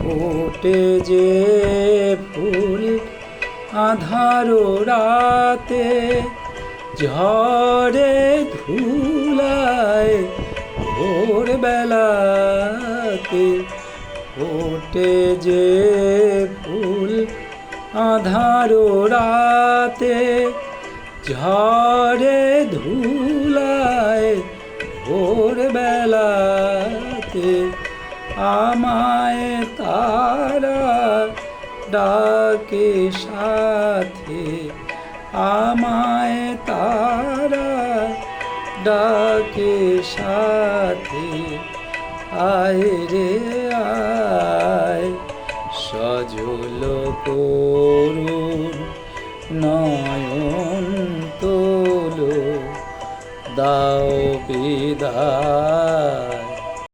ফোটে যে ফুল আঁধার রাতে, ঝড়ে ধুলায় ভোর বেলাতে। ফোটে যে ফুল আঁধার রাতে, ঝড়ে ধুলায় ভোর বেলাতে। আমায় তারা ডাকে সাথে, আমায় তারা ডাকে সাথে। আয় রে আয়, সজল করুণ নয়ন তোলো, দাও বিদায়।